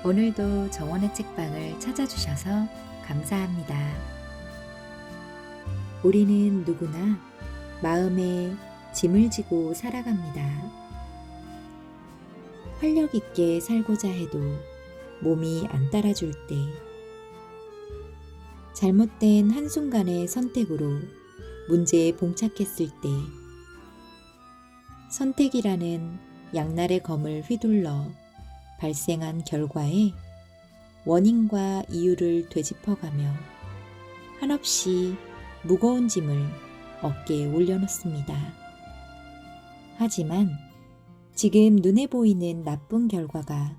오늘도 정원의 책방을 찾아주셔서 감사합니다. 우리는 누구나 마음에 짐을 지고 살아갑니다. 활력 있게 살고자 해도 몸이 안 따라줄 때, 잘못된 한순간의 선택으로 문제에 봉착했을 때, 선택이라는 양날의 검을 휘둘러 발생한 결과에 원인과 이유를 되짚어가며 한없이 무거운 짐을 어깨에 올려놓습니다. 하지만 지금 눈에 보이는 나쁜 결과가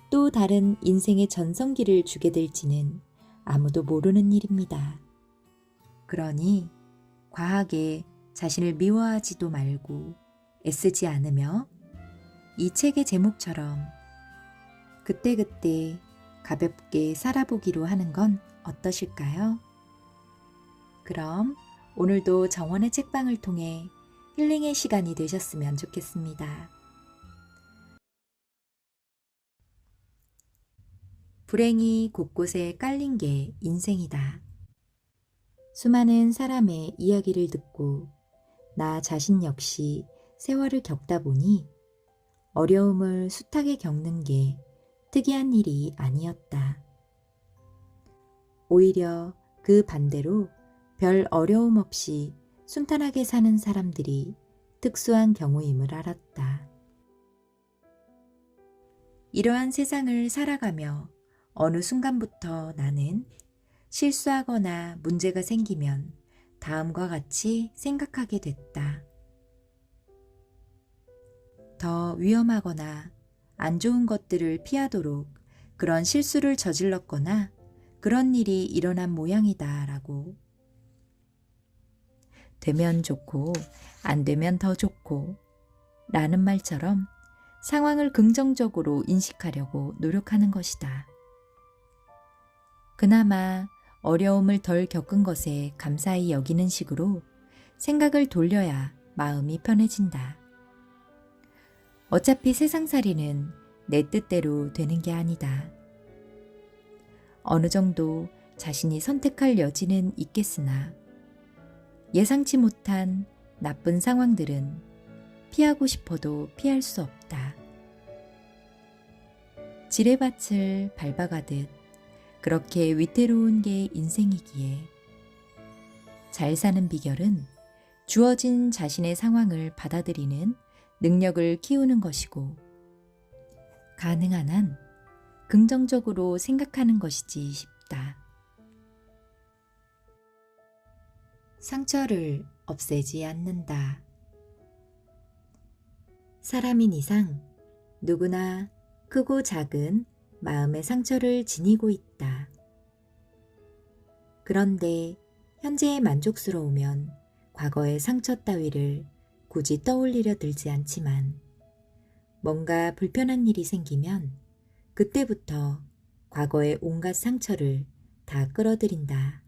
또 다른 인생의 전성기를 주게 될지는 아무도 모르는 일입니다. 그러니 과하게 자신을 미워하지도 말고 애쓰지 않으며 이 책의 제목처럼 그때그때 가볍게 살아보기로 하는 건 어떠실까요? 그럼 오늘도 정원의 책방을 통해 힐링의 시간이 되셨으면 좋겠습니다. 불행이 곳곳에 깔린 게 인생이다. 수많은 사람의 이야기를 듣고 나 자신 역시 세월을 겪다 보니 어려움을 숱하게 겪는 게 특이한 일이 아니었다. 오히려 그 반대로 별 어려움 없이 순탄하게 사는 사람들이 특수한 경우임을 알았다. 이러한 세상을 살아가며 어느 순간부터 나는 실수하거나 문제가 생기면 다음과 같이 생각하게 됐다. 더 위험하거나 안 좋은 것들을 피하도록 그런 실수를 저질렀거나 그런 일이 일어난 모양이다 라고. 되면 좋고 안 되면 더 좋고 라는 말처럼 상황을 긍정적으로 인식하려고 노력하는 것이다. 그나마 어려움을 덜 겪은 것에 감사히 여기는 식으로 생각을 돌려야 마음이 편해진다. 어차피 세상살이는 내 뜻대로 되는 게 아니다. 어느 정도 자신이 선택할 여지는 있겠으나 예상치 못한 나쁜 상황들은 피하고 싶어도 피할 수 없다. 지뢰밭을 밟아가듯 그렇게 위태로운 게 인생이기에 잘 사는 비결은 주어진 자신의 상황을 받아들이는 능력을 키우는 것이고 가능한 한 긍정적으로 생각하는 것이지 싶다. 상처를 없애지 않는다. 사람인 이상 누구나 크고 작은 마음의 상처를 지니고 있다. 그런데 현재에 만족스러우면 과거의 상처 따위를 굳이 떠올리려 들지 않지만 뭔가 불편한 일이 생기면 그때부터 과거의 온갖 상처를 다 끌어들인다.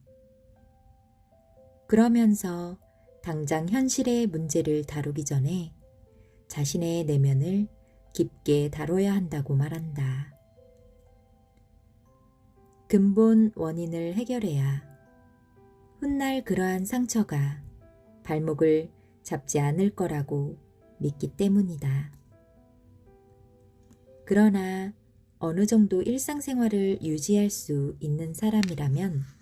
그러면서 당장 현실의 문제를 다루기 전에 자신의 내면을 깊게 다뤄야 한다고 말한다. 근본 원인을 해결해야 훗날 그러한 상처가 발목을 잡지 않을 거라고 믿기 때문이다. 그러나 어느 정도 일상생활을 유지할 수 있는 사람이라면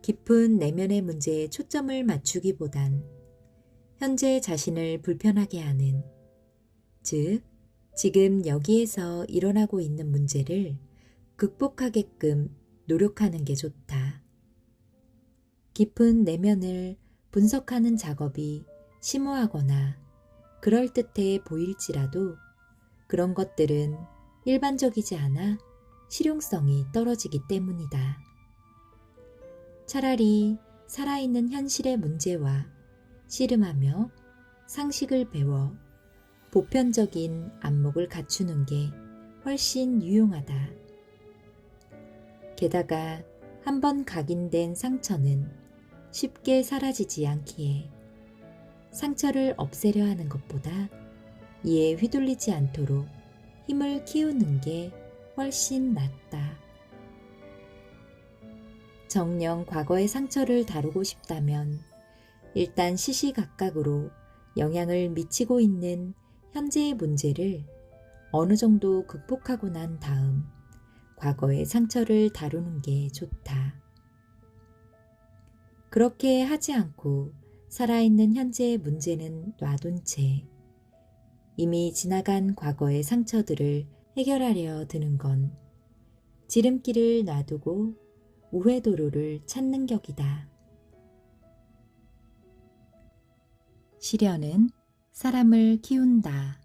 깊은 내면의 문제에 초점을 맞추기보단 현재 자신을 불편하게 하는, 즉 지금 여기에서 일어나고 있는 문제를 극복하게끔 노력하는 게 좋다. 깊은 내면을 분석하는 작업이 심오하거나 그럴듯해 보일지라도 그런 것들은 일반적이지 않아 실용성이 떨어지기 때문이다. 차라리 살아있는 현실의 문제와 씨름하며 상식을 배워 보편적인 안목을 갖추는 게 훨씬 유용하다. 게다가 한번 각인된 상처는 쉽게 사라지지 않기에 상처를 없애려 하는 것보다 이에 휘둘리지 않도록 힘을 키우는 게 훨씬 낫다. 정녕 과거의 상처를 다루고 싶다면 일단 시시각각으로 영향을 미치고 있는 현재의 문제를 어느 정도 극복하고 난 다음 과거의 상처를 다루는 게 좋다. 그렇게 하지 않고 살아있는 현재의 문제는 놔둔 채 이미 지나간 과거의 상처들을 해결하려 드는 건 지름길을 놔두고 우회도로를 찾는 격이다. 시련은 사람을 키운다.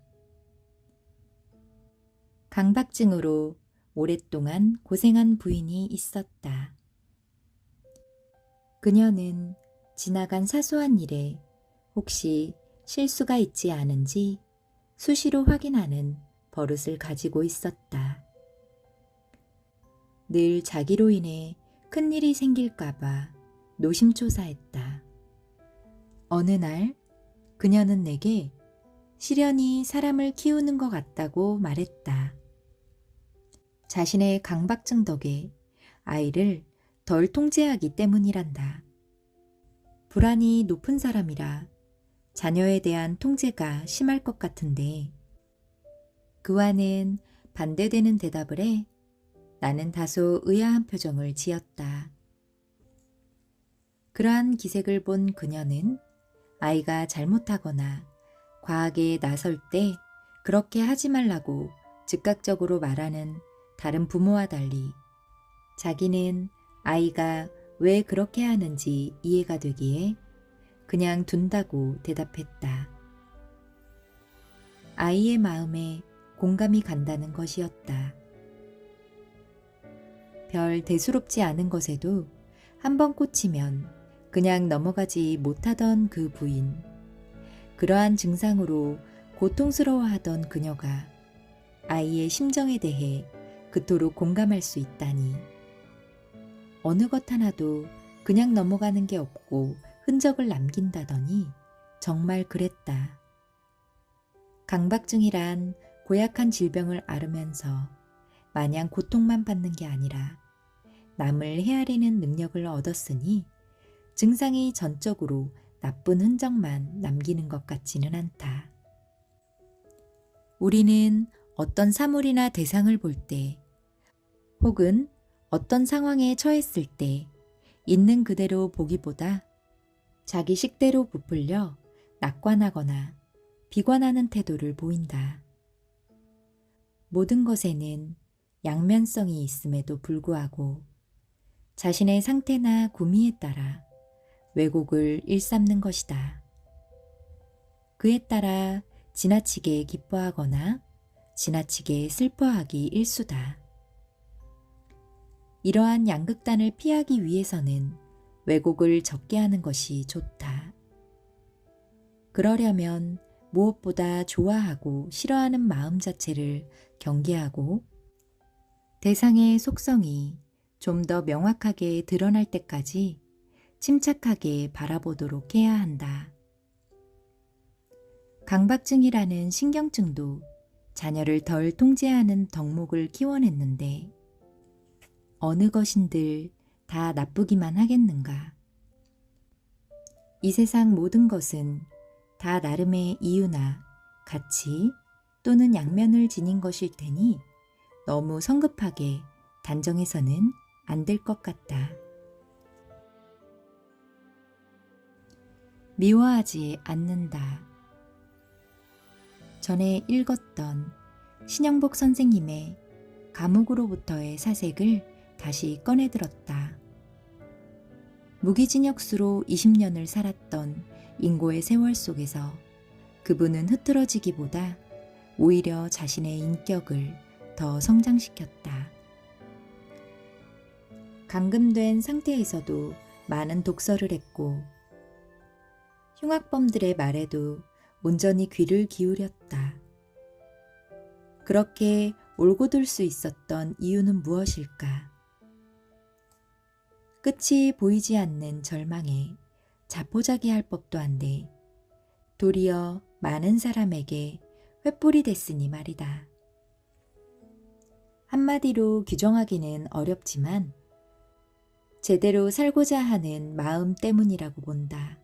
강박증으로 오랫동안 고생한 부인이 있었다. 그녀는 지나간 사소한 일에 혹시 실수가 있지 않은지 수시로 확인하는 버릇을 가지고 있었다. 늘 자기로 인해 큰일이 생길까봐 노심초사했다. 어느 날 그녀는 내게 시련이 사람을 키우는 것 같다고 말했다. 자신의 강박증 덕에 아이를 덜 통제하기 때문이란다. 불안이 높은 사람이라 자녀에 대한 통제가 심할 것 같은데 그와는 반대되는 대답을 해 나는 다소 의아한 표정을 지었다. 그러한 기색을 본 그녀는 아이가 잘못하거나 과하게 나설 때 그렇게 하지 말라고 즉각적으로 말하는 다른 부모와 달리 자기는 아이가 왜 그렇게 하는지 이해가 되기에 그냥 둔다고 대답했다. 아이의 마음에 공감이 간다는 것이었다. 별 대수롭지 않은 것에도 한번 꽂히면 그냥 넘어가지 못하던 그 부인. 그러한 증상으로 고통스러워하던 그녀가 아이의 심정에 대해 그토록 공감할 수 있다니. 어느 것 하나도 그냥 넘어가는 게 없고 흔적을 남긴다더니 정말 그랬다. 강박증이란 고약한 질병을 앓으면서 마냥 고통만 받는 게 아니라 남을 헤아리는 능력을 얻었으니 증상이 전적으로 나쁜 흔적만 남기는 것 같지는 않다. 우리는 어떤 사물이나 대상을 볼 때 혹은 어떤 상황에 처했을 때 있는 그대로 보기보다 자기 식대로 부풀려 낙관하거나 비관하는 태도를 보인다. 모든 것에는 양면성이 있음에도 불구하고 자신의 상태나 구미에 따라 왜곡을 일삼는 것이다. 그에 따라 지나치게 기뻐하거나 지나치게 슬퍼하기 일수다. 이러한 양극단을 피하기 위해서는 왜곡을 적게 하는 것이 좋다. 그러려면 무엇보다 좋아하고 싫어하는 마음 자체를 경계하고 대상의 속성이 좀 더 명확하게 드러날 때까지 침착하게 바라보도록 해야 한다. 강박증이라는 신경증도 자녀를 덜 통제하는 덕목을 키워냈는데 어느 것인들 다 나쁘기만 하겠는가. 이 세상 모든 것은 다 나름의 이유나 가치 또는 양면을 지닌 것일 테니 너무 성급하게 단정해서는 안 될 것 같다. 미워하지 않는다. 전에 읽었던 신영복 선생님의 감옥으로부터의 사색을 다시 꺼내들었다. 무기징역수로 20년을 살았던 인고의 세월 속에서 그분은 흐트러지기보다 오히려 자신의 인격을 더 성장시켰다. 감금된 상태에서도 많은 독서를 했고 흉악범들의 말에도 온전히 귀를 기울였다. 그렇게 올곧을 수 있었던 이유는 무엇일까? 끝이 보이지 않는 절망에 자포자기할 법도 한데 도리어 많은 사람에게 횃불이 됐으니 말이다. 한마디로 규정하기는 어렵지만 제대로 살고자 하는 마음 때문이라고 본다.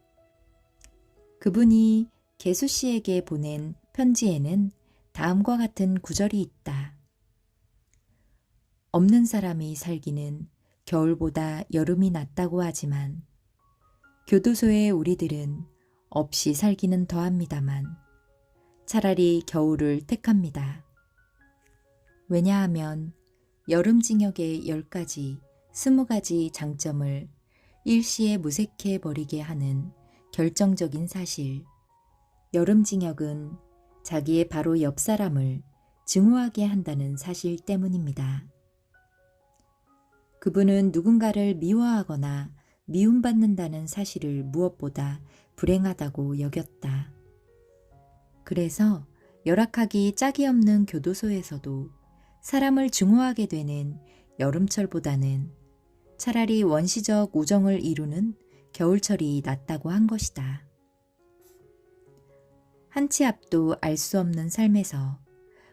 그분이 개수 씨에게 보낸 편지에는 다음과 같은 구절이 있다. 없는 사람이 살기는 겨울보다 여름이 낫다고 하지만 교도소의 우리들은 없이 살기는 더합니다만 차라리 겨울을 택합니다. 왜냐하면 여름징역의 10가지, 20가지 장점을 일시에 무색해 버리게 하는 결정적인 사실, 여름징역은 자기의 바로 옆 사람을 증오하게 한다는 사실 때문입니다. 그분은 누군가를 미워하거나 미움받는다는 사실을 무엇보다 불행하다고 여겼다. 그래서 열악하기 짝이 없는 교도소에서도 사람을 증오하게 되는 여름철보다는 차라리 원시적 우정을 이루는 겨울철이 낫다고 한 것이다. 한 치 앞도 알 수 없는 삶에서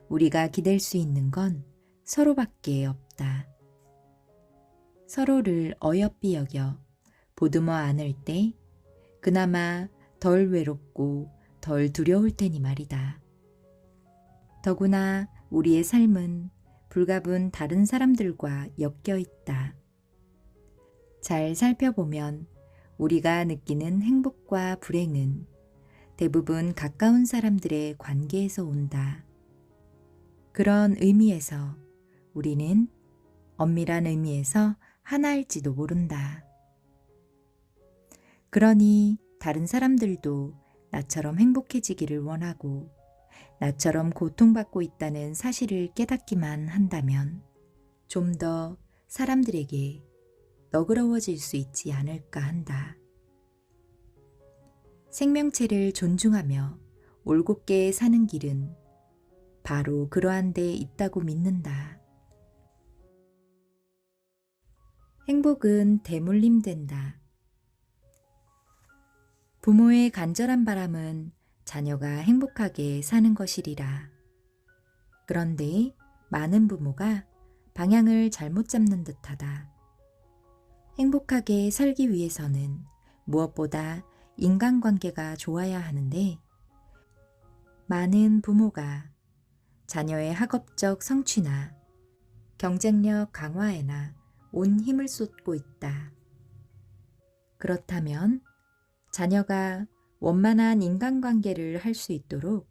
우리가 기댈 수 있는 건 서로밖에 없다. 서로를 어여삐 여겨 보듬어 안을 때 그나마 덜 외롭고 덜 두려울 테니 말이다. 더구나 우리의 삶은 불가분 다른 사람들과 엮여 있다. 잘 살펴보면 우리가 느끼는 행복과 불행은 대부분 가까운 사람들의 관계에서 온다. 그런 의미에서 우리는 엄밀한 의미에서 하나일지도 모른다. 그러니 다른 사람들도 나처럼 행복해지기를 원하고 나처럼 고통받고 있다는 사실을 깨닫기만 한다면 좀 더 사람들에게 너그러워질 수 있지 않을까 한다. 생명체를 존중하며 올곧게 사는 길은 바로 그러한 데 있다고 믿는다. 행복은 대물림된다. 부모의 간절한 바람은 자녀가 행복하게 사는 것이리라. 그런데 많은 부모가 방향을 잘못 잡는 듯하다. 행복하게 살기 위해서는 무엇보다 인간관계가 좋아야 하는데 많은 부모가 자녀의 학업적 성취나 경쟁력 강화에나 온 힘을 쏟고 있다. 그렇다면 자녀가 원만한 인간관계를 할 수 있도록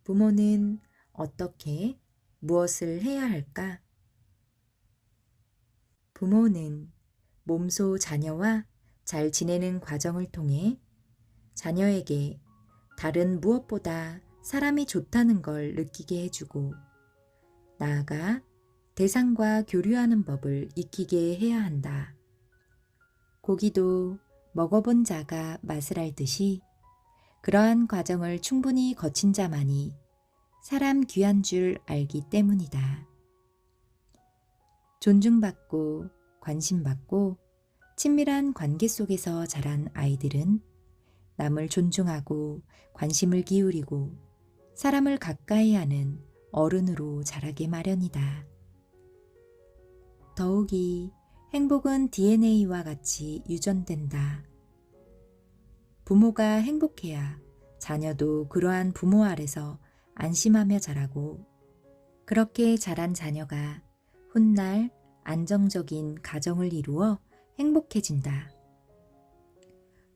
부모는 어떻게 무엇을 해야 할까? 부모는 몸소 자녀와 잘 지내는 과정을 통해 자녀에게 다른 무엇보다 사람이 좋다는 걸 느끼게 해주고 나아가 대상과 교류하는 법을 익히게 해야 한다. 고기도 먹어본 자가 맛을 알듯이 그러한 과정을 충분히 거친 자만이 사람 귀한 줄 알기 때문이다. 존중받고 관심받고 친밀한 관계 속에서 자란 아이들은 남을 존중하고 관심을 기울이고 사람을 가까이 하는 어른으로 자라게 마련이다. 더욱이 행복은 DNA와 같이 유전된다. 부모가 행복해야 자녀도 그러한 부모 아래서 안심하며 자라고 그렇게 자란 자녀가 훗날 안정적인 가정을 이루어 행복해진다.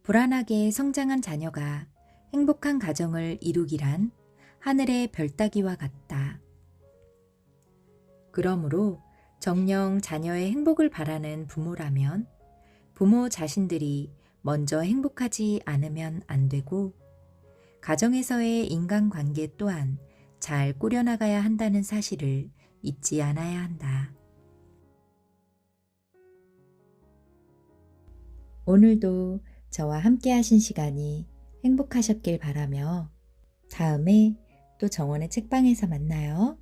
불안하게 성장한 자녀가 행복한 가정을 이루기란 하늘의 별 따기와 같다. 그러므로 정녕 자녀의 행복을 바라는 부모라면 부모 자신들이 먼저 행복하지 않으면 안 되고 가정에서의 인간관계 또한 잘 꾸려나가야 한다는 사실을 잊지 않아야 한다. 오늘도 저와 함께 하신 시간이 행복하셨길 바라며 다음에 또 정원의 책방에서 만나요.